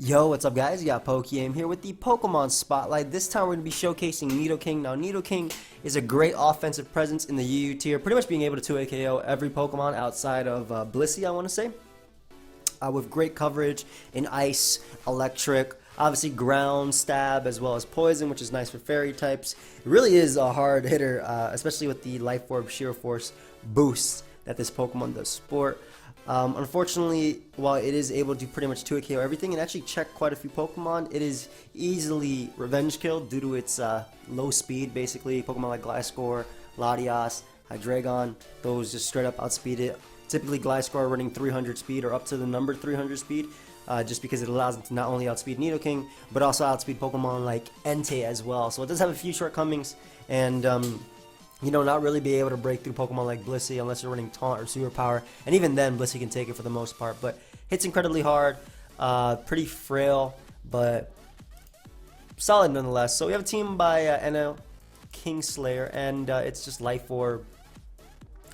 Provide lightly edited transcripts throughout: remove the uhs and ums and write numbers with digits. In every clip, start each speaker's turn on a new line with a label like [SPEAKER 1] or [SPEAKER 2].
[SPEAKER 1] Yo, what's up guys? You got PokeaimMD here with the Pokemon Spotlight. This time we're going to be showcasing Nidoking. Now Nidoking is a great offensive presence in the UU tier, pretty much being able to 2 KO every Pokemon outside of Blissey, I want to say. With great coverage in Ice, Electric, obviously Ground, Stab, as well as Poison, which is nice for Fairy types. It really is a hard hitter, especially with the Life Orb Sheer Force boost that this Pokemon does sport. Unfortunately, while it is able to pretty much 2 KO everything and actually check quite a few Pokemon, it is easily revenge killed due to its low speed. Basically, Pokemon like Gliscor, Latias, Hydreigon, those just straight up outspeed it. Typically, Gliscor running 300 speed or up to the number 300 speed, just because it allows it to not only outspeed Nidoking, but also outspeed Pokemon like Entei as well. So it does have a few shortcomings, and you know, not really be able to break through Pokemon like Blissey unless you're running Taunt or Super Power. And even then, Blissey can take it for the most part. But hits incredibly hard, pretty frail, but solid nonetheless. So we have a team by Kingslayer, and it's just Life Orb,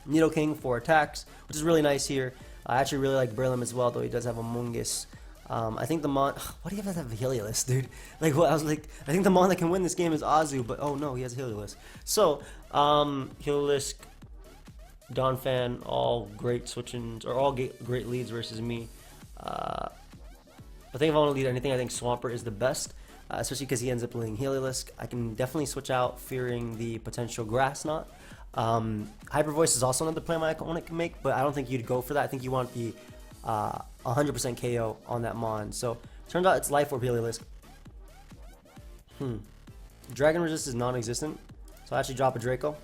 [SPEAKER 1] Nidoking for attacks, which is really nice here. I actually really like Breloom as well, though he does have a Mungus. I think the Mon... Why do you have to have a Heliolisk, dude? Like, what? I was like, I think the Mon that can win this game is Azu, but oh no, he has a Heliolisk. So, Heliolisk, Donphan, all great switchings, or all great leads versus me. I think if I want to lead anything, I think Swampert is the best, especially because he ends up leading Heliolisk. I can definitely switch out, fearing the potential Grass Knot. Hyper Voice is also another play my opponent can make, but I don't think you'd go for that. I think you want the 100% KO on that Mon. So turns out it's Life Orb Heliolisk. Dragon Resist is non-existent, so I actually drop a Draco.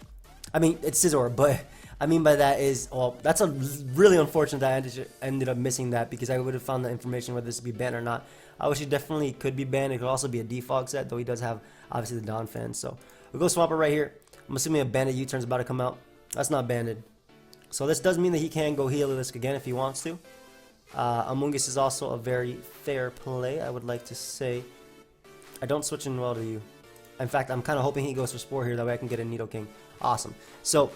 [SPEAKER 1] I mean, it's Scizor, but I mean by that is, well, that's a really unfortunate that I ended up missing that, because I would have found the information whether this would be banned or not. I wish it definitely could be banned. It could also be a default set, though he does have obviously the Donphan. So we'll go Swampert right here. I'm assuming a banded U-turn's about to come out. That's not banded. So this does mean that he can go Heliolisk again if he wants to. Amoonguss is also a very fair play, I would like to say. I don't switch in well to you. In fact, I'm kind of hoping he goes for Spore here, that way I can get a Nidoking. Awesome. So,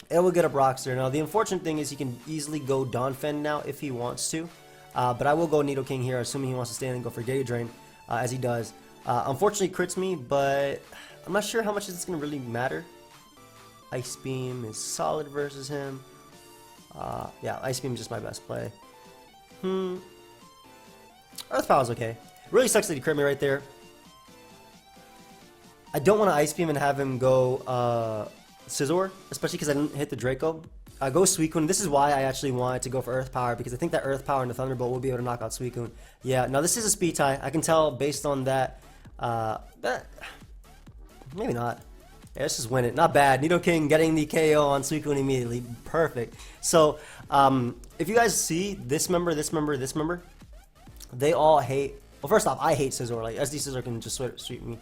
[SPEAKER 1] it will get up Rockster. Now, the unfortunate thing is he can easily go Donphan now if he wants to. But I will go Nidoking here, assuming he wants to stand and go for Giga Drain, as he does. Unfortunately, crits me, but I'm not sure how much it's going to really matter. Ice Beam is solid versus him. Yeah, Ice Beam is just my best play. Earth Power is okay. Really sucks that he crit me right there. I don't want to Ice Beam and have him go Scizor, especially because I didn't hit the Draco. Go Suicune. This is why I actually wanted to go for Earth Power, because I think that Earth Power and the Thunderbolt will be able to knock out Suicune. Yeah, now this is a speed tie. I can tell based on that. Maybe not. Yeah, let's just win it. Not bad. Nidoking getting the KO on Suicune immediately. Perfect. So, if you guys see this member, they all hate... Well, first off, I hate Scizor. Like, SD Scizor can just sweep me.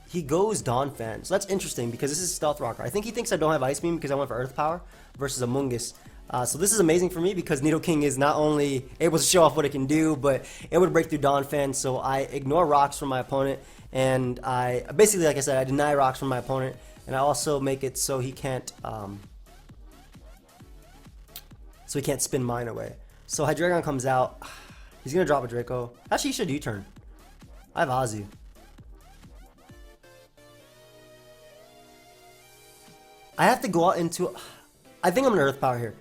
[SPEAKER 1] He goes Donphan. So that's interesting, because this is Stealth Rocker. I think he thinks I don't have Ice Beam because I went for Earth Power versus Amoonguss. So this is amazing for me, because Nidoking is not only able to show off what it can do, but it would break through Donphan. So I ignore rocks from my opponent, and I basically, like I said, I deny rocks from my opponent, and I also make it so he can't spin mine away. So Hydreigon comes out. He's gonna drop a Draco. Actually, he should U-turn. I have Azu. I have to go out into... I think I'm gonna Earth Power here.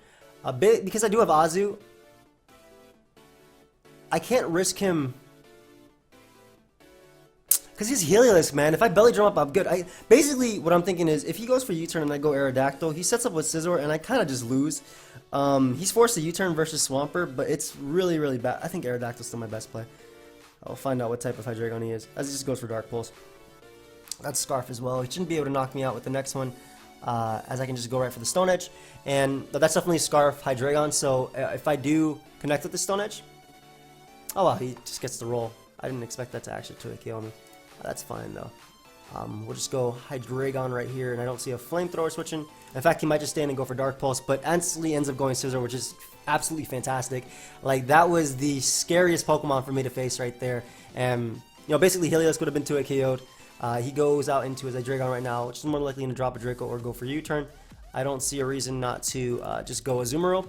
[SPEAKER 1] A bit, because I do have Azu. I can't risk him, because he's Heliolisk, man. If I belly drum up, I'm good. Basically, what I'm thinking is, if he goes for U-turn and I go Aerodactyl, he sets up with Scizor, and I kind of just lose. He's forced to U-turn versus Swampert, but it's really, really bad. I think Aerodactyl's still my best play. I'll find out what type of Hydreigon he is, as he just goes for Dark Pulse. That's Scarf as well. He shouldn't be able to knock me out with the next one, as I can just go right for the Stone Edge. And that's definitely Scarf Hydreigon, so if I do connect with the Stone Edge... Oh wow, he just gets the roll. I didn't expect that to actually 2 KO me. That's fine though. We'll just go Hydreigon right here, and I don't see a Flamethrower switching. In fact, he might just stand and go for Dark Pulse, but instantly ends up going Scizor, which is absolutely fantastic. Like, that was the scariest Pokemon for me to face right there. And, you know, basically Heliolisk would have been 2 KO'd. He goes out into his Hydreigon right now, which is more likely going to drop a Draco or go for U-turn. I don't see a reason not to just go Azumarill.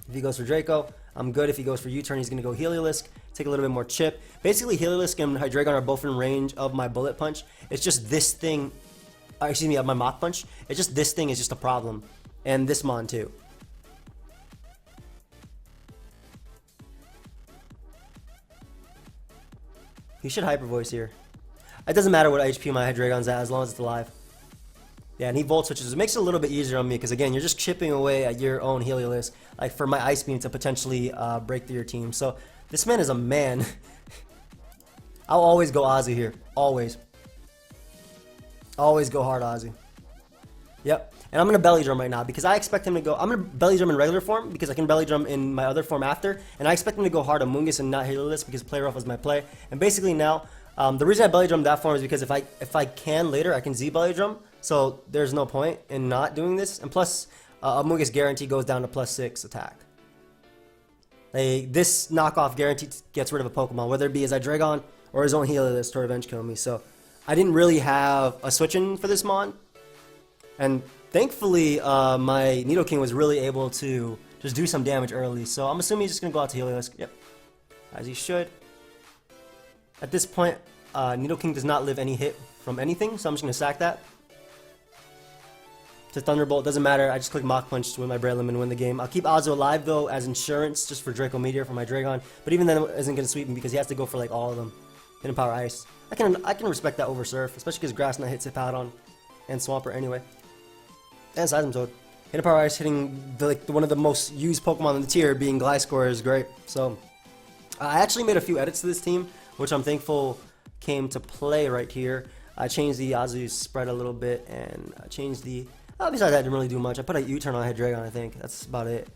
[SPEAKER 1] If he goes for Draco, I'm good. If he goes for U-turn, he's going to go Heliolisk, take a little bit more chip. Basically, Heliolisk and Hydreigon are both in range of my Bullet Punch. It's just this thing, excuse me, of my Mach Punch. It's just this thing is just a problem. And this Mon too. He should Hyper Voice here. It doesn't matter what HP my Hydreigon's at as long as it's alive. Yeah, and he Volt Switches. It makes it a little bit easier on me because, again, you're just chipping away at your own Heliolisk, like for my Ice Beam to potentially break through your team. So this man is a man. I'll always go Ozzy here. Always. Always go hard Ozzy. Yep. And I'm going to Belly Drum right now because I expect him to go... I'm going to Belly Drum in regular form because I can Belly Drum in my other form after. And I expect him to go hard on Mungus and not Heliolisk because Play Rough was my play. And basically now, the reason I Belly Drum that form is because if I can later, I can Z Belly Drum. So there's no point in not doing this. And plus, Amogus guarantee goes down to +6 attack. This knockoff guarantee gets rid of a Pokemon, whether it be his Hydreigon or his own Heliolisk to revenge kill me. So I didn't really have a switch in for this Mon. And thankfully, my Nidoking was really able to just do some damage early. So I'm assuming he's just going to go out to Heliolisk. Yep. As he should. At this point, Nidoking does not live any hit from anything. So I'm just going to sack that. To Thunderbolt, doesn't matter. I just click Mach Punch to win my Breloom and win the game. I'll keep Ozzo alive though as insurance just for Draco Meteor for my Dragon. But even then it isn't going to sweep him because he has to go for like all of them. Hidden Power Ice. I can respect that over Surf, especially because Grass Knot hits Hippowdon and Swampert anyway. And Seismitoad. Hidden Power Ice hitting one of the most used Pokemon in the tier being Gliscor is great. So I actually made a few edits to this team, which I'm thankful came to play right here. I changed the Azu's spread a little bit and changed the... besides that, I didn't really do much. I put a U-turn on Hydreigon, I think. That's about it.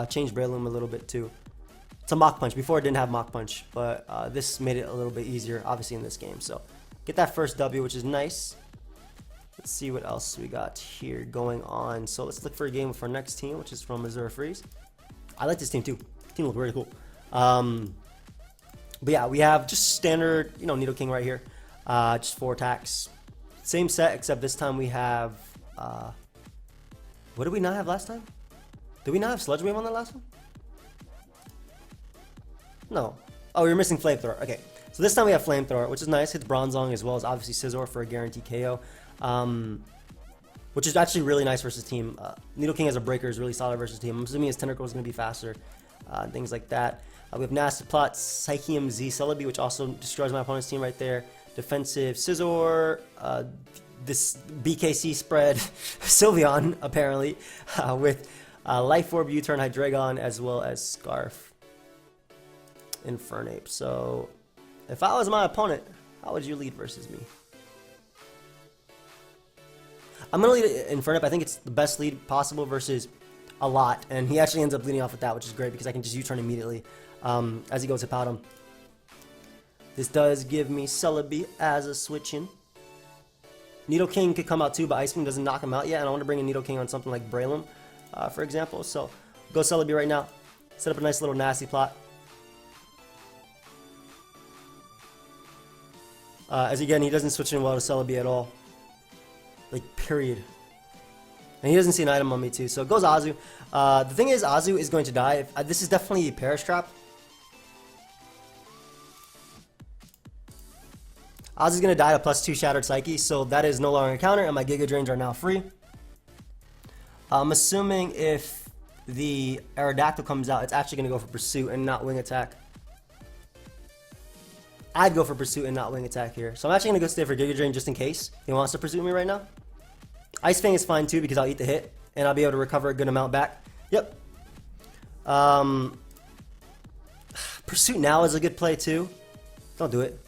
[SPEAKER 1] Changed Breloom a little bit too. It's a Mach Punch. Before it didn't have Mach Punch, but this made it a little bit easier, obviously, in this game. So get that first W, which is nice. Let's see what else we got here going on. So let's look for a game with our next team, which is from Missouri Freeze. I like this team too. Team looks really cool. But yeah, we have just standard, Nidoking right here. Just 4 attacks. Same set, except this time we have... what did we not have last time? Did we not have Sludge Wave on the last one? No. Oh, we were missing Flamethrower. Okay. So this time we have Flamethrower, which is nice. Hits Bronzong as well as obviously Scizor for a guaranteed KO. Which is actually really nice versus team. Nidoking as a breaker is really solid versus team. I'm assuming his Tentacruel is going to be faster. Things like that. We have Nasty Plot, Psychium Z Celebi, which also destroys my opponent's team right there. Defensive Scizor. This BKC spread, Sylveon, apparently, with Life Orb, U-turn, Hydreigon, as well as Scarf, Infernape. So, if I was my opponent, how would you lead versus me? I'm going to lead Infernape. I think it's the best lead possible versus a lot, and he actually ends up leading off with that, which is great because I can just U-turn immediately as he goes to Hippowdon. This does give me Celebi as a switch-in. Nidoking could come out too, but Ice Beam doesn't knock him out yet, and I want to bring a Nidoking on something like Breloom, for example. So, go Celebi right now. Set up a nice little Nasty Plot. As again, he doesn't switch in well to Celebi at all. Like, period. And he doesn't see an item on me too, so it goes Azu. The thing is, Azu is going to die. This is definitely a Perish Trap. Azu's going to die to +2 Shattered Psyche, so that is no longer a counter, and my Giga Drains are now free. I'm assuming if the Aerodactyl comes out, it's actually going to go for Pursuit and not Wing Attack. I'd go for Pursuit and not Wing Attack here. So I'm actually going to go stay for Giga Drain just in case he wants to pursue me right now. Ice Fang is fine too because I'll eat the hit, and I'll be able to recover a good amount back. Yep. Pursuit now is a good play too. Don't do it.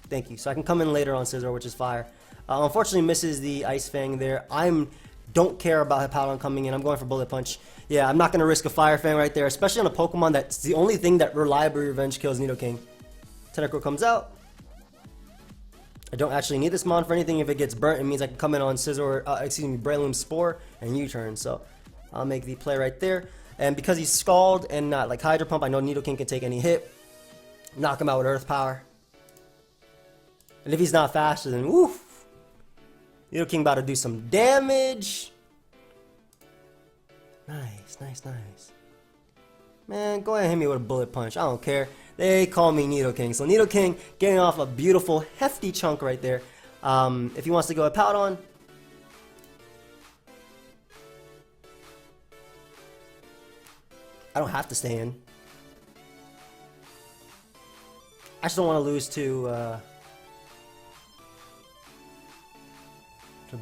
[SPEAKER 1] Thank you. So I can come in later on Scizor, which is fire. Unfortunately, misses the Ice Fang there. Don't care about Hippowdon coming in. I'm going for Bullet Punch. Yeah, I'm not going to risk a Fire Fang right there, especially on a Pokemon that's the only thing that reliably revenge kills Nidoking. Tentacruel comes out. I don't actually need this Mon for anything. If it gets burnt, it means I can come in on Scizor, Breloom Spore and U-turn. So I'll make the play right there. And because he's Scald and not like Hydro Pump, I know Nidoking can take any hit. Knock him out with Earth Power. And if he's not faster, then woof. Nidoking about to do some damage. Nice, nice, nice. Man, go ahead and hit me with a bullet punch. I don't care. They call me Nidoking. So Nidoking getting off a beautiful, hefty chunk right there. If he wants to go a Powdon, I don't have to stay in. I just don't want to lose to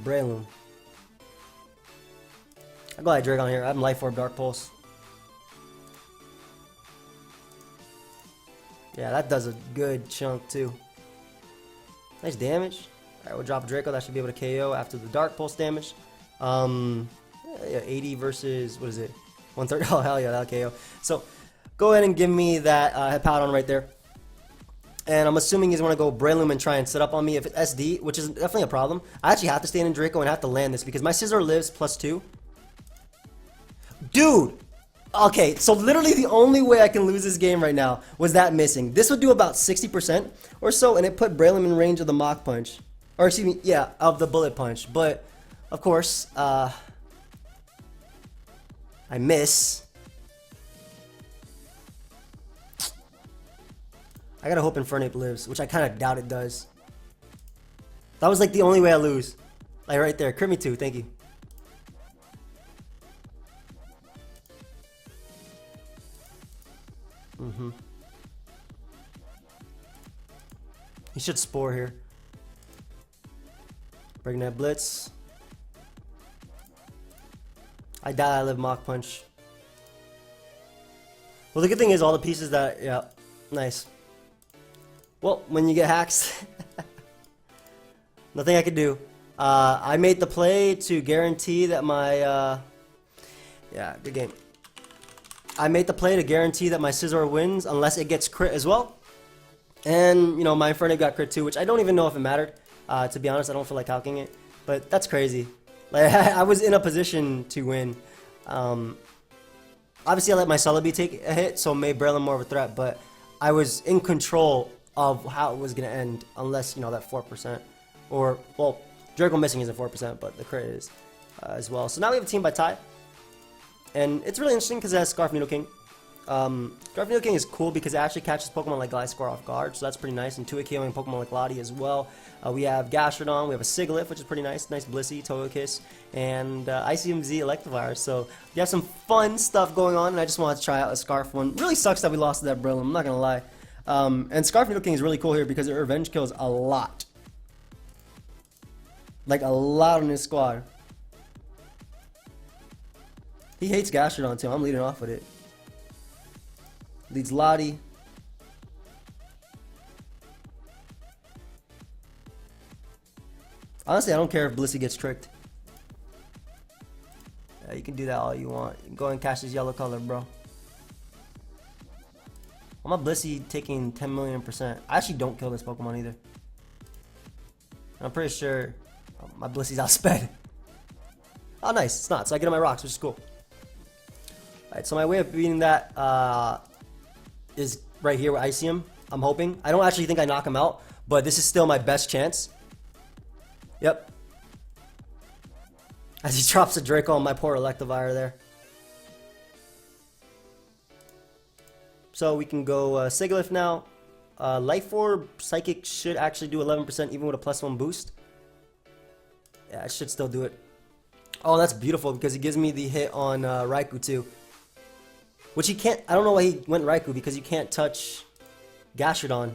[SPEAKER 1] Breloom. I go ahead, Dragon here. I have Life Orb, Dark Pulse. Yeah, that does a good chunk too. Nice damage. Alright, we'll drop Draco. That should be able to KO after the Dark Pulse damage. Yeah, 80 versus, what is it? 130. Oh, hell yeah, that'll KO. So, go ahead and give me that Hippowdon right there. And I'm assuming he's going to go Breloom and try and set up on me if it's SD, which is definitely a problem. I actually have to stay in Draco and have to land this because my Scizor lives +2. Dude! Okay, so literally the only way I can lose this game right now was that missing. This would do about 60% or so, and it put Breloom in range of the Mach Punch. Or excuse me, yeah, of the Bullet Punch. But, of course, I miss. I gotta hope Infernape lives, which I kind of doubt it does. That was like the only way I lose. Like right there. Crit me 2, thank you. He should Spore here. Breaking that Blitz. I doubt I live Mach Punch. Well, the good thing is all the pieces that, yeah, nice. Well, when you get hacks, nothing I could do. I made the play to guarantee that my, yeah, good game. I made the play to guarantee that my Scizor wins unless it gets crit as well. And, you know, my Infernape got crit too, which I don't even know if it mattered. To be honest, I don't feel like calcing it. But that's crazy. Like, I was in a position to win. Obviously, I let my Celebi take a hit, so made Breloom more of a threat. But I was in control of how it was going to end, unless, you know, that 4%. Or, well, Draco missing isn't 4%, but the crit is as well. So now we have a team by tie. And it's really interesting because it has Scarf Nidoking. Scarf Nidoking is cool because it actually catches Pokemon like Gliscor off guard, so that's pretty nice. And 2-hit KOing Pokemon like Lottie as well. We have Gastrodon, we have a Sigilyph, which is pretty nice. Nice Blissey, Togekiss, and ICMZ Electivire. So we have some fun stuff going on, and I just wanted to try out a Scarf one. Really sucks that we lost to that Breloom, I'm not going to lie. And Scarf Nidoking is really cool here because it revenge kills a lot. Like a lot on his squad. He hates Gastrodon too, I'm leading off with it. Leads Lottie. Honestly, I don't care if Blissey gets tricked. Yeah, you can do that all you want. You can go and catch this yellow color, bro. Well, my Blissey taking 10 million%. I actually don't kill this Pokemon either. I'm pretty sure my Blissey's outsped. Oh, nice. It's not. So I get on my rocks, which is cool. Alright, so my way of beating that is right here with Icium. I'm hoping. I don't actually think I knock him out, but this is still my best chance. Yep. As he drops a Draco on my poor Electivire there. So we can go Sigilyph now. Life Orb Psychic should actually do 11% even with a +1 boost. Yeah, I should still do it. Oh, that's beautiful because it gives me the hit on Raikou too. Which he can't, I don't know why he went Raikou because you can't touch Gastrodon.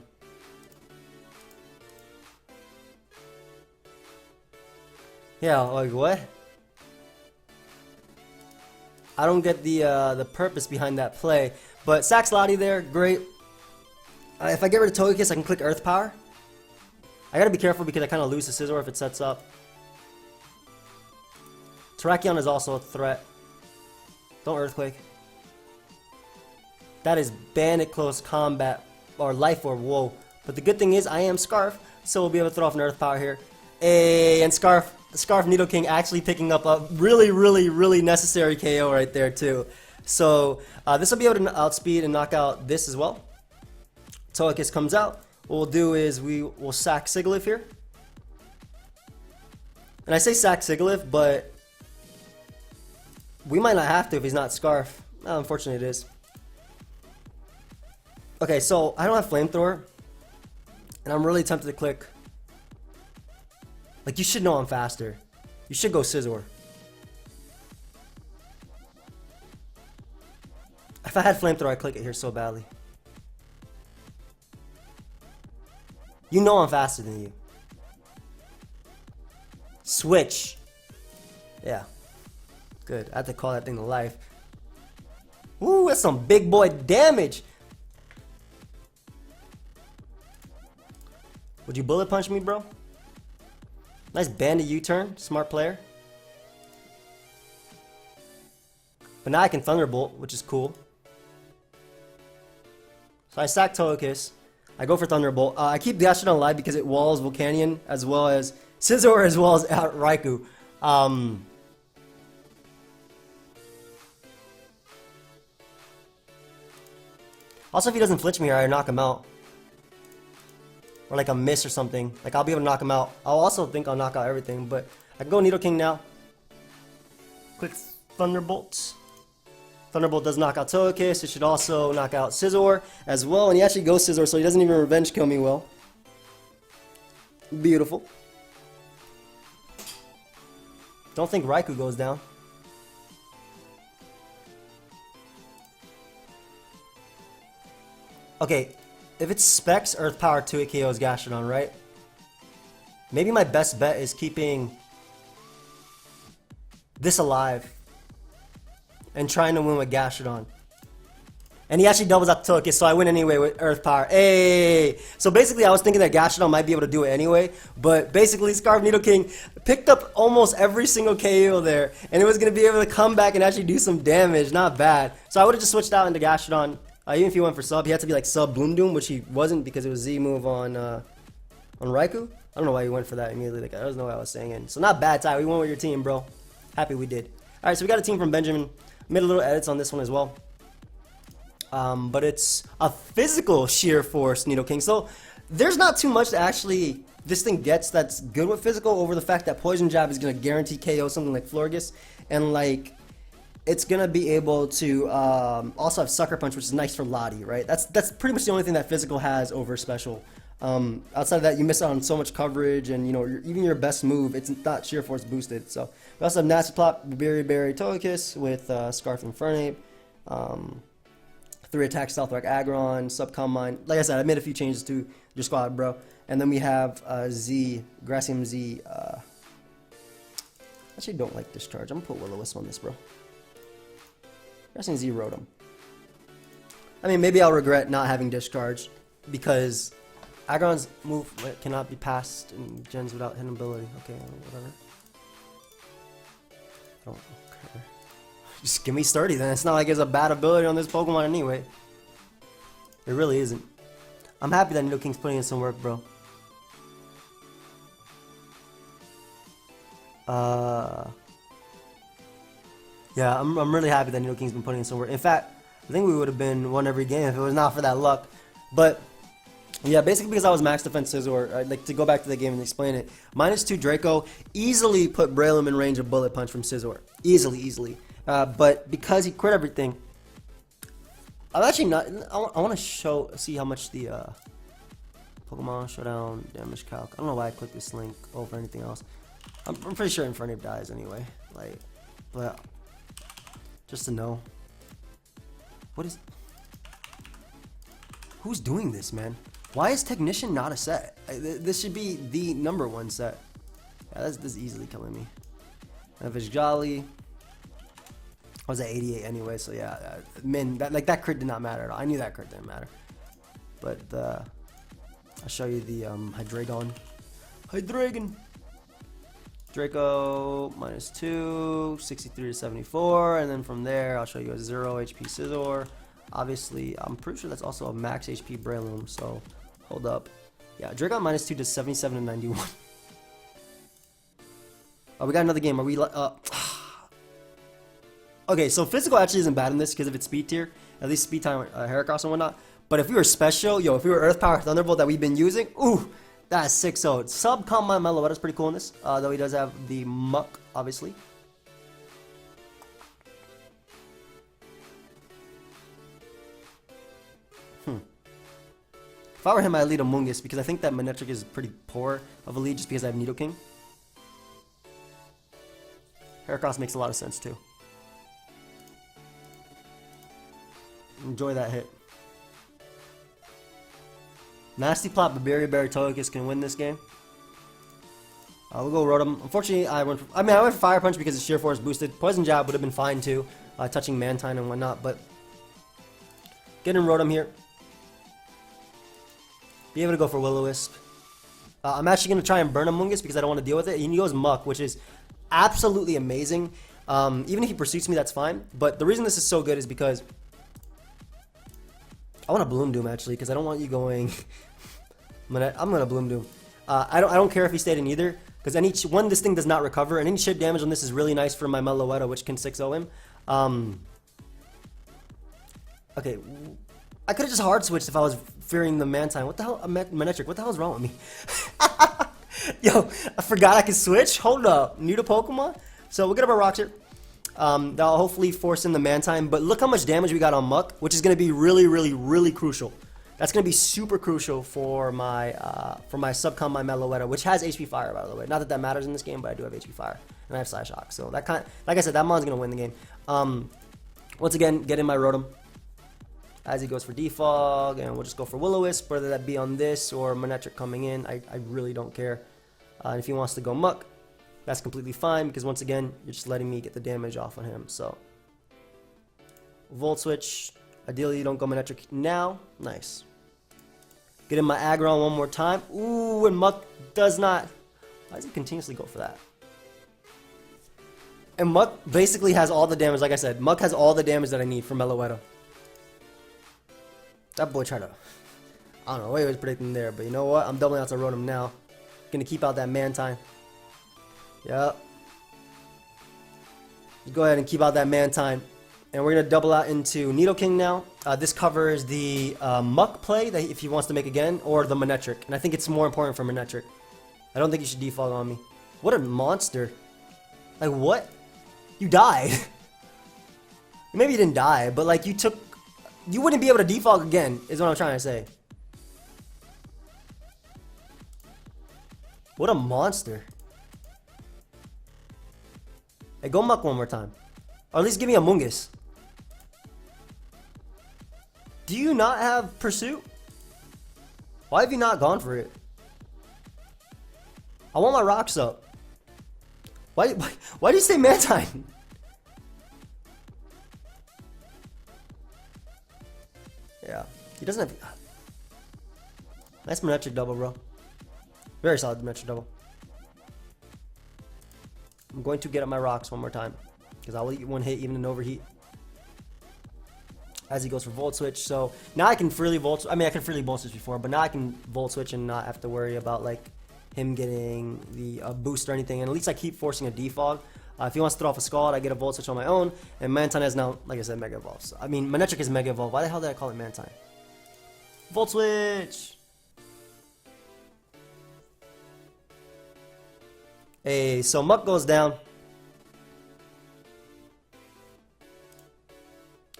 [SPEAKER 1] Yeah, like what? I don't get the purpose behind that play. But Sax Lottie there, great. If I get rid of Togekiss, I can click Earth Power. I gotta be careful because I kind of lose the Scizor if it sets up. Terrakion is also a threat. Don't Earthquake. That is Bandit Close Combat, or Life Orb, whoa. But the good thing is I am Scarf, so we'll be able to throw off an Earth Power here. Hey, and Scarf Nidoking actually picking up a really necessary KO right there too. So this will be able to outspeed and knock out this as well. Togekiss comes out. What we'll do is we will sack Sigilyph here. And I say sack Sigilyph, but we might not have to if he's not Scarf. Unfortunately it is. Okay, so I don't have Flamethrower, and I'm really tempted to click. Like, you should know I'm faster. You should go Scizor. If I had Flamethrower, I'd click it here so badly. You know I'm faster than you. Switch. Yeah. Good. I had to call that thing to life. Ooh, that's some big boy damage. Would you bullet punch me, bro? Nice bandit U-turn. Smart player. But now I can Thunderbolt, which is cool. So I sack Togekiss. I go for Thunderbolt. I keep Gastrodon alive because it walls Volcanion as well as Scizor as well as Raikou. Also, if he doesn't flinch me here, I knock him out. Or like a miss or something. Like, I'll be able to knock him out. I'll also think I'll knock out everything, but I can go Nidoking now. Quick Thunderbolts. Thunderbolt does knock out Togekiss. It should also knock out Scizor as well. And he actually goes Scizor, so he doesn't even revenge kill me well. Beautiful. Don't think Raikou goes down. Okay, if it's Specs, Earth Power 2 KOs Gastrodon, right? Maybe my best bet is keeping this alive and trying to win with Gastrodon. And he actually doubles out Togekiss, so I win anyway with Earth Power. Hey! So basically, I was thinking that Gastrodon might be able to do it anyway, but basically, Scarf Nidoking picked up almost every single KO there, and it was going to be able to come back and actually do some damage. Not bad. So I would have just switched out into Gastrodon. Even if he went for sub, he had to be like sub Bloom Doom, which he wasn't because it was Z move on Raikou. I don't know why he went for that immediately. Like, I don't know what I was saying. So not bad, Ty. We went with your team, bro. Happy we did. All right, so we got a team from Benjamin. Made a little edits on this one as well. But it's a physical sheer force Nidoking. So there's not too much that actually this thing gets that's good with physical over the fact that Poison Jab is going to guarantee KO something like Florges. And like, it's going to be able to also have Sucker Punch, which is nice for Lottie, right? That's pretty much the only thing that physical has over special. Outside of that, you miss out on so much coverage, and you know, even your best move, it's not sheer force boosted. So we also have Nasty Plot, Berry Togekiss with Scarf Infernape, 3 attack Stealth Rock Aggron, Subcom Mine. Like I said, I made a few changes to your squad, bro. And then we have Z, Grassium Z. Actually, don't like Discharge. I'm gonna put Will-O-Wisp on this, bro. Grassium Z Rotom. I mean, maybe I'll regret not having Discharge because Aggron's move cannot be passed in gens without hidden ability. Okay, whatever. Oh, okay. Just give me Sturdy then. It's not like it's a bad ability on this Pokemon anyway. It really isn't. I'm happy that Nidoking's putting in some work, bro. Yeah, I'm really happy that Nidoking's been putting in some work. In fact, I think we would have been won every game if it was not for that luck. But yeah, basically because I was max defense Scizor, I'd like to go back to the game and explain it. -2 Draco easily put Breloom in range of Bullet Punch from Scizor. Easily. But because he crit everything, I'm actually not. I want to see how much the Pokemon Showdown damage calc. I don't know why I clicked this link over anything else. I'm pretty sure Infernape dies anyway. Like, but just to know. Who's doing this, man? Why is Technician not a set? This should be the #1 set. Yeah, this is easily killing me. And if it's Jolly, I was at 88 anyway, so yeah, that crit did not matter at all. I knew that crit didn't matter. But I'll show you the Hydreigon. Draco -2, 63 to 74, and then from there I'll show you a 0 HP Scizor. Obviously, I'm pretty sure that's also a max HP Breloom, so hold up. Yeah, Draco -2 to 77 to 91. Oh, we got another game. Are we okay, so physical actually isn't bad in this because of its speed tier, at least speed time, Heracross and whatnot. But if we were special, if we were Earth Power Thunderbolt that we've been using, ooh, that's 6-0. Subcom my Mellow, that's pretty cool in this, though he does have the Muck, obviously. If I were him, I'd lead Amoonguss because I think that Manectric is pretty poor of a lead just because I have Nidoking. Heracross makes a lot of sense too. Enjoy that hit. Nasty Plot, but Berry Togekiss can win this game. We'll go Rotom. Unfortunately, I went for Fire Punch because it's Sheer Force boosted. Poison Jab would have been fine too, touching Mantine and whatnot, but getting Rotom here. Be able to go for Will-O-Wisp. I'm actually going to try and burn Amoonguss because I don't want to deal with it. He goes Muck, which is absolutely amazing. Even if he pursues me, that's fine. But the reason this is so good is because I want to Bloom Doom actually, because I don't want you going. I'm gonna Bloom Doom. I don't care if he stayed in either, because this thing does not recover, and any chip damage on this is really nice for my Meloetta, which can 6-0 him. Okay, I could have just hard switched if I was fearing the Mantine. What the hell, Manectric? What the hell is wrong with me? Yo, I forgot I could switch. Hold up, new to Pokemon. So we'll get up a Rock here. That'll hopefully force in the Mantine, but look how much damage we got on Muck, which is going to be really, really, really crucial. That's going to be super crucial for my Subcom, my Meloetta, which has HP Fire, by the way. Not that that matters in this game, but I do have HP Fire, and I have Psy Shock. So that like I said, that mon's going to win the game. Once again, get in my Rotom as he goes for Defog, and we'll just go for Will-O-Wisp, whether that be on this or Manectric coming in. I really don't care. And if he wants to go Muck, that's completely fine, because once again, you're just letting me get the damage off on him. So, Volt Switch. Ideally, you don't go Manectric now. Nice. Get in my Aggron one more time. Ooh, and Muck does not. Why does he continuously go for that? And Muck basically has all the damage, like I said. Muck has all the damage that I need for Meloetta. That boy tried to. I don't know what he was predicting there, but you know what? I'm doubling out to Rotom now. Gonna keep out that Mantine. Yep. Just go ahead and keep out that Mantine. And we're going to double out into Nidoking now. This covers the Muck play that if he wants to make again, or the Manectric. And I think it's more important for Manectric. I don't think you should default on me. What a monster. Like, what? You died. Maybe you didn't die, but like you wouldn't be able to default again, is what I'm trying to say. What a monster. Hey, go Muck one more time. Or at least give me a Amoonguss. Do you not have Pursuit? Why have you not gone for it? I want my rocks up. Why do you say Mantine? Yeah, he doesn't have. Nice Manectric double, bro. Very solid Manectric double. I'm going to get up my rocks one more time, because I will eat one hit even in overheat. As he goes for Volt Switch, so now I can freely Volt. I mean, I can freely Volt Switch before, but now I can Volt Switch and not have to worry about like him getting the boost or anything. And at least I keep forcing a defog. If he wants to throw off a Scald, I get a Volt Switch on my own. And Mantine is now, like I said, Mega Evolve. So, I mean, Manectric is Mega Evolve. Why the hell did I call it Mantine? Volt Switch. Hey, so Muck goes down.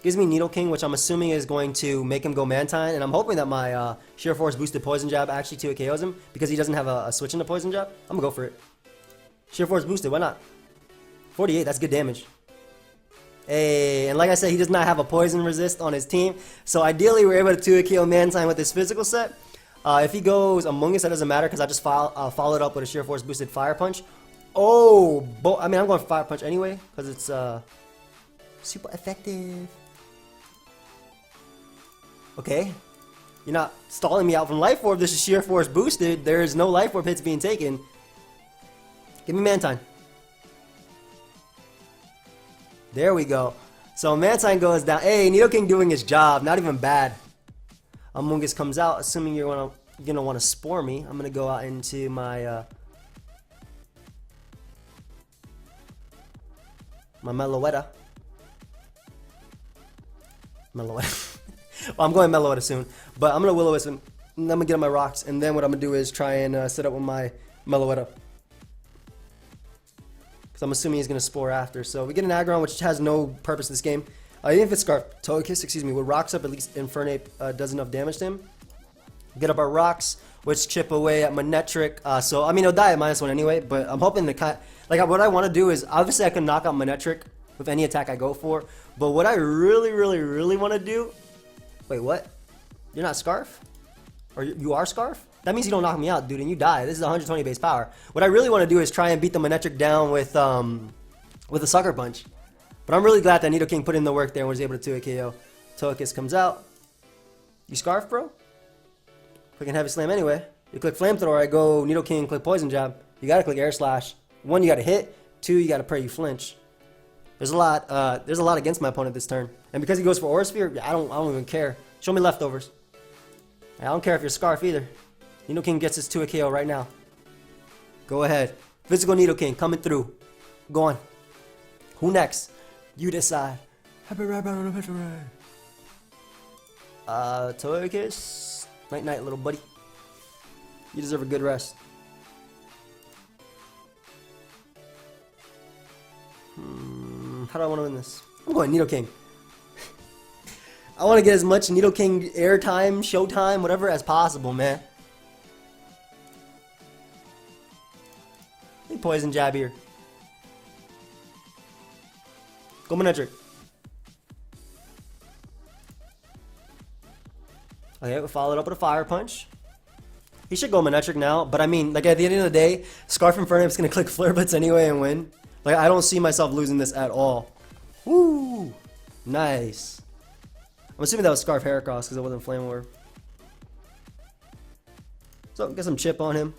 [SPEAKER 1] Gives me Nidoking, which I'm assuming is going to make him go Mantine, and I'm hoping that my Sheer Force boosted Poison Jab actually 2 KOs him, because he doesn't have a switch into Poison Jab. I'm gonna go for it. Sheer Force boosted, why not? 48, that's good damage. Hey, and like I said, he does not have a Poison Resist on his team, so ideally we're able to 2 KO Mantine with his physical set. If he goes Amoonguss, that doesn't matter, because I just followed up with a Sheer Force boosted Fire Punch. Oh, I mean, I'm going for Fire Punch anyway, because it's super effective. Okay, you're not stalling me out from Life Orb. This is Sheer Force boosted. There is no Life Orb hits being taken. Give me Mantine. There we go. So Mantine goes down. Hey, Nidoking doing his job. Not even bad. Amoonguss comes out. Assuming you're gonna want to Spore me, I'm gonna go out into my my Meloetta. Well, I'm going Meloetta soon, but I'm going to Will-O-Wisp and I'm going to get on my rocks, and then what I'm going to do is try and set up with my Meloetta. Because I'm assuming he's going to Spore after. So we get an Aggron, which has no purpose in this game. Even if it's Togekiss, excuse me, with rocks up, at least Infernape does enough damage to him. Get up our rocks, which chip away at Manectric. So, I mean, it'll die at -1 anyway, but I'm hoping to like, what I want to do is, obviously I can knock out Manectric with any attack I go for, but what I really want to do... Wait, what? You're not Scarf? Or you are Scarf? That means you don't knock me out, dude, and you die. This is 120 base power. What I really want to do is try and beat the Manectric down with a Sucker Punch. But I'm really glad that Nidoking put in the work there and was able to 2-hit KO. Togekiss comes out. You Scarf, bro? Click and Heavy Slam anyway. You click Flamethrower, I go Nidoking, click Poison Jab. You gotta click Air Slash. 1, you gotta hit. 2, you gotta pray you flinch. There's a lot against my opponent this turn. And because he goes for Aura Sphere, I don't even care. Show me leftovers. I don't care if you're Scarf either. Nidoking gets his 2-hit KO right now. Go ahead. Physical Nidoking coming through. Go on. Who next? You decide. Happy ride on a picture ride. Togekiss. Night night, little buddy. You deserve a good rest. How do I want to win this? I'm going Nidoking. I want to get as much Nidoking airtime, showtime, whatever as possible, man. Poison Jab here. Go Manectric. Okay, we'll follow it up with a Fire Punch. He should go Manectric now, but I mean, like, at the end of the day, Scarf Infernip's gonna click Flare Blitz anyway and win. Like, I don't see myself losing this at all. Woo! Nice. I'm assuming that was Scarf Heracross because it wasn't Flame War. So, get some chip on him.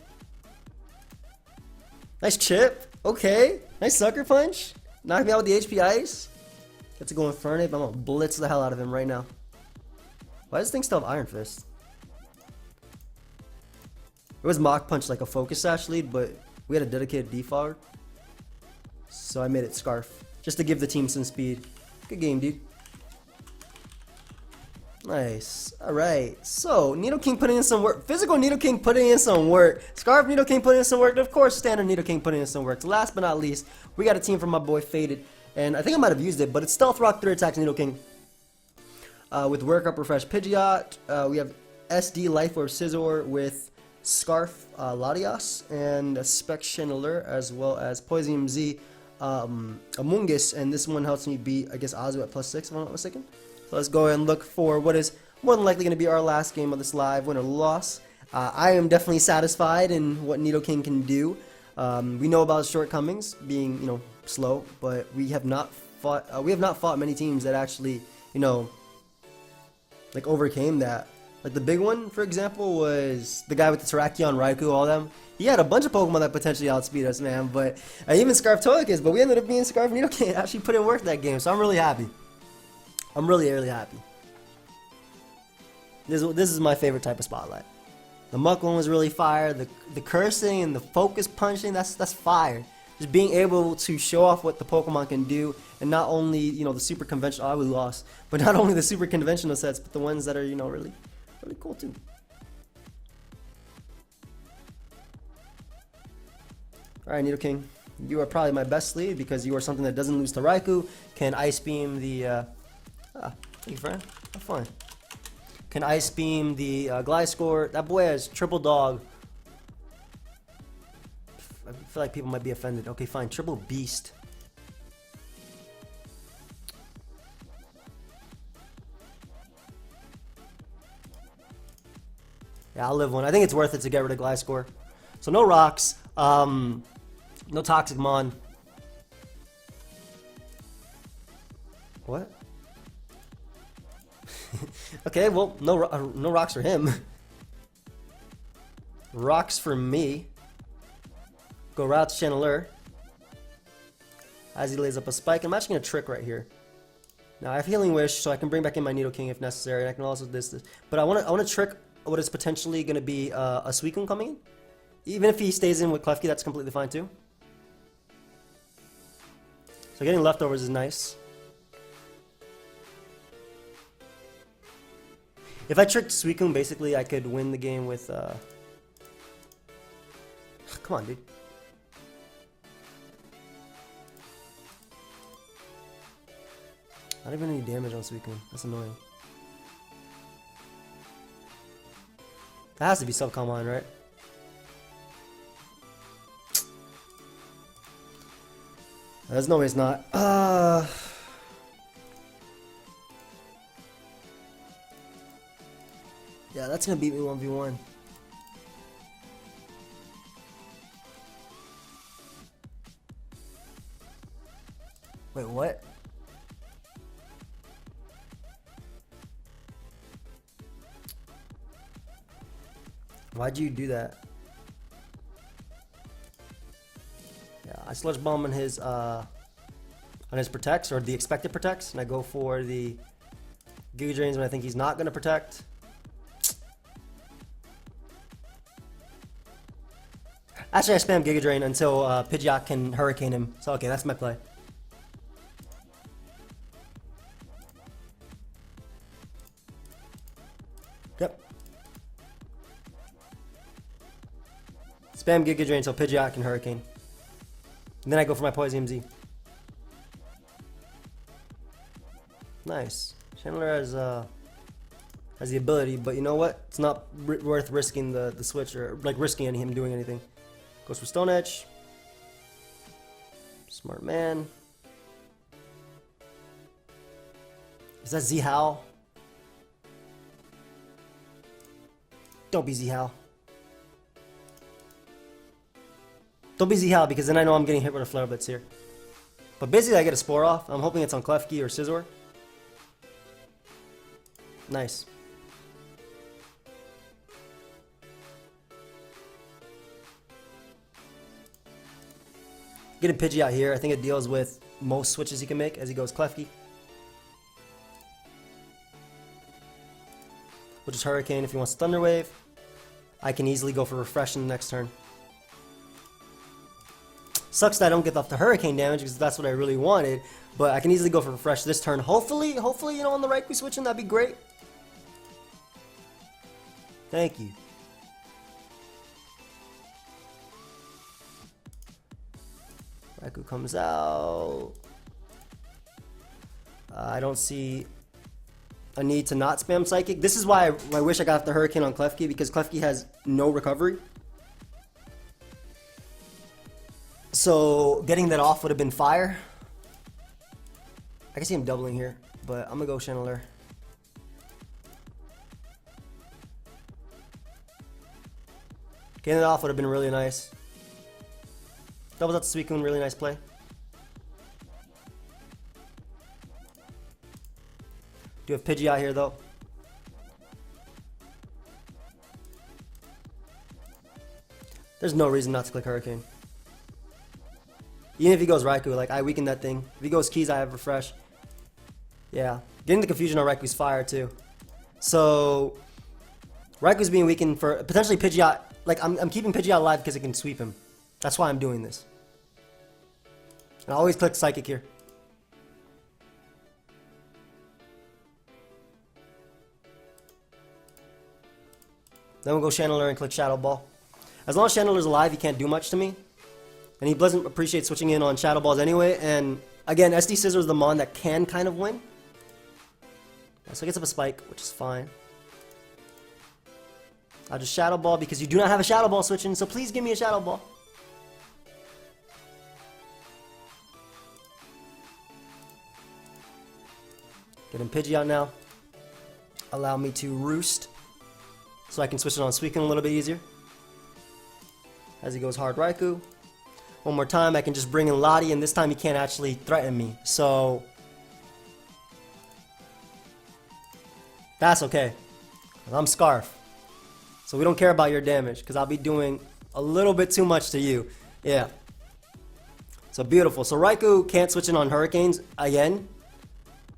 [SPEAKER 1] Nice chip. Okay. Nice Sucker Punch. Knock me out with the HP Ice. Get to go Infernip. I'm gonna blitz the hell out of him right now. Why does this thing still have Iron Fist? It was Mach Punch like a Focus Sash lead, but we had a dedicated defog. So I made it Scarf. Just to give the team some speed. Good game, dude. Nice. Alright. So, Nidoking putting in some work. Physical Nidoking putting in some work. Scarf Nidoking putting in some work. And of course, Standard Nidoking putting in some work. So last but not least, we got a team from my boy Faded. And I think I might have used it, but it's Stealth Rock 3 attacks Nidoking. With Work Up Refresh Pidgeot. We have SD Life Orb Scizor with Scarf Latias and a Spec Chandelure, as well as PokeaimMD Amoonguss. And this one helps me beat, I guess, Azu at +6 if I'm not mistaken. So let's go and look for what is more than likely going to be our last game of this live, win or loss. I am definitely satisfied in what Nidoking can do. We know about his shortcomings, being, you know, slow, but we have not fought many teams that actually, you know, like overcame that. Like the big one, for example, was the guy with the Terrakion, Raikou, all them. He had a bunch of Pokemon that potentially outspeed us, man. But even Scarf Togekiss, but we ended up being Scarf Nidoking. Actually put in work that game, so I'm really happy. I'm really happy. This is my favorite type of spotlight. The Muck one was really fire. The cursing and the focus punching, that's fire. Just being able to show off what the Pokemon can do, and not only, you know, the super conventional. Oh, we lost, but not only the super conventional sets, but the ones that are, you know, really cool too. All right, Nidoking, you are probably my best lead because you are something that doesn't lose to Raikou. Can Ice Beam the thank you, friend. Have fun. Can Ice Beam the Gliscor. That boy has triple dog. I feel like people might be offended. Okay, fine. Triple Beast. Yeah, I'll live one. I think it's worth it to get rid of Gliscor. So no rocks. No Toxic Mon. What? Okay, well, no rocks for him. Rocks for me. Go Route to Chandelure. As he lays up a spike. I'm actually going to Trick right here. Now I have Healing Wish, so I can bring back in my Nidoking if necessary. And I can also this. But I want to Trick what is potentially going to be a Suicune coming in. Even if he stays in with Klefki, that's completely fine too. So getting leftovers is nice. If I tricked Suicune, basically I could win the game with come on, dude. Not even any damage on Suicune. That's annoying. That has to be subcom line, right? There's no way it's not. Yeah, that's gonna beat me 1v1. Wait, what? Why'd you do that? Yeah, I sludge bomb on his protects, or the expected protects, and I go for the Giga Drains when I think he's not gonna protect. Actually, I spam Giga Drain until Pidgeot can Hurricane him. So okay, that's my play. Yep. Spam Giga Drain until Pidgeot can Hurricane. And then I go for my PokeaimMD. Nice. Chandler has the ability, but you know what? It's not worth risking the switch, or like risking him doing anything. Goes for Stone Edge. Smart man. Is that Z-Howl? Don't be Z-Howl. Don't be Z-Howl, because then I know I'm getting hit with a Flare Blitz here. But basically I get a Spore off. I'm hoping it's on Klefki or Scizor. Nice. Getting Pidgeot here, I think it deals with most switches he can make as he goes Klefki. We'll just Hurricane if he wants Thunder Wave. I can easily go for Refresh in the next turn. Sucks that I don't get off the Hurricane damage, because that's what I really wanted. But I can easily go for Refresh this turn. Hopefully, you know, on the Raikou switching, that'd be great. Thank you. Raikou comes out. I don't see a need to not spam Psychic. This is why I wish I got off the Hurricane on Klefki, because Klefki has no recovery. So getting that off would have been fire. I can see him doubling here, but I'm gonna go Channeler. Getting it off would have been really nice. Doubles out to Suicune, really nice play. Do have Pidgeot here though. There's no reason not to click Hurricane. Even if he goes Raikou, like, I weaken that thing. If he goes Keys, I have Refresh. Yeah. Getting the confusion on Raikou's fire, too. So, Raikou's being weakened for potentially Pidgeot. Like, I'm keeping Pidgeot alive because it can sweep him. That's why I'm doing this. And I always click Psychic here. Then we'll go Channeler and click Shadow Ball. As long as Chandler's alive, he can't do much to me. And he doesn't appreciate switching in on Shadow Balls anyway. And again, SD Scizor is the Mon that can kind of win. So he gets up a Spike, which is fine. I'll just Shadow Ball because you do not have a Shadow Ball switching, so please give me a Shadow Ball. Getting Pidgeot now. Allow me to Roost, so I can switch it on Suicune a little bit easier. As he goes hard Raikou. One more time, I can just bring in Lottie, and this time he can't actually threaten me. So that's okay. I'm Scarf. So we don't care about your damage, because I'll be doing a little bit too much to you. Yeah. So beautiful. So Raikou can't switch in on Hurricanes again.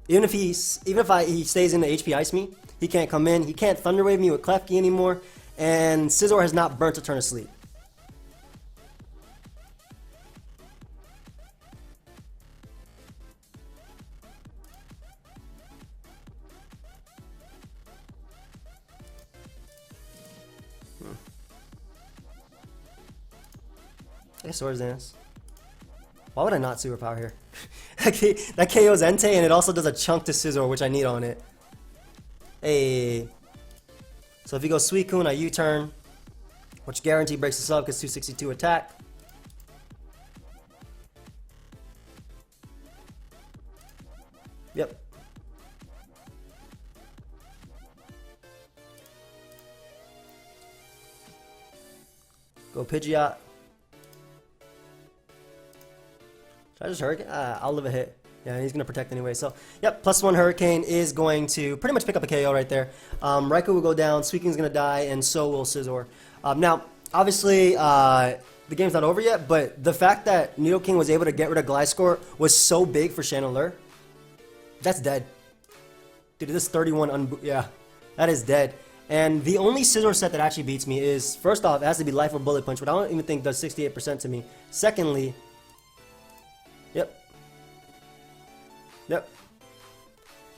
[SPEAKER 1] Even if he stays in the HP Ice me, he can't come in. He can't Thunder Wave me with Klefki anymore. And Scizor has not burnt a turn of sleep. I guess Swords Dance. Why would I not Superpower here? That KOs Entei, and it also does a chunk to Scizor, which I need on it. Hey. So if you go Suicune, I U-turn, which guarantee breaks the sub because 262 attack. Yep. Go Pidgeot. Should I just Hurricane? I'll live a hit. Yeah, he's going to protect anyway. So, yep, +1 Hurricane is going to pretty much pick up a KO right there. Raikou will go down, Suicune's going to die, and so will Scizor. Now, obviously, the game's not over yet, but the fact that Nidoking was able to get rid of Gliscor was so big for Chandelure. That's dead. Dude, this 31 yeah, that is dead. And the only Scizor set that actually beats me is, first off, it has to be Life or Bullet Punch, but I don't even think does 68% to me. Secondly, yep.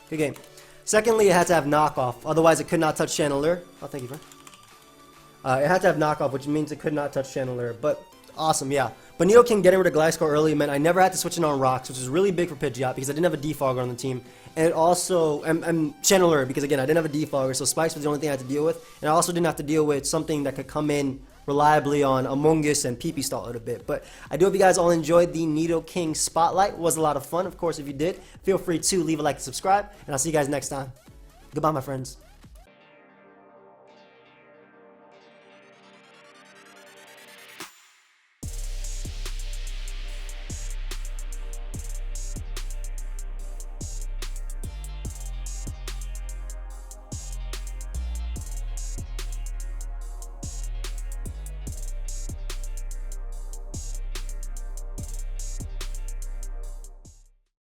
[SPEAKER 1] Good game. Secondly, it had to have knockoff. Otherwise, it could not touch Chandelure. Oh, thank you, friend. It had to have knockoff, which means it could not touch Chandelure. But awesome, yeah. But Nidoking getting rid of Gliscor early meant I never had to switch in on Rocks, which was really big for Pidgeot because I didn't have a Defogger on the team. And it also, and Chandelure, because again, I didn't have a Defogger, so Spikes was the only thing I had to deal with. And I also didn't have to deal with something that could come in reliably on Among Us and PP Stall a little bit. But I do hope you guys all enjoyed the Nidoking Spotlight. It was a lot of fun. Of course, if you did, feel free to leave a like and subscribe. And I'll see you guys next time. Goodbye, my friends.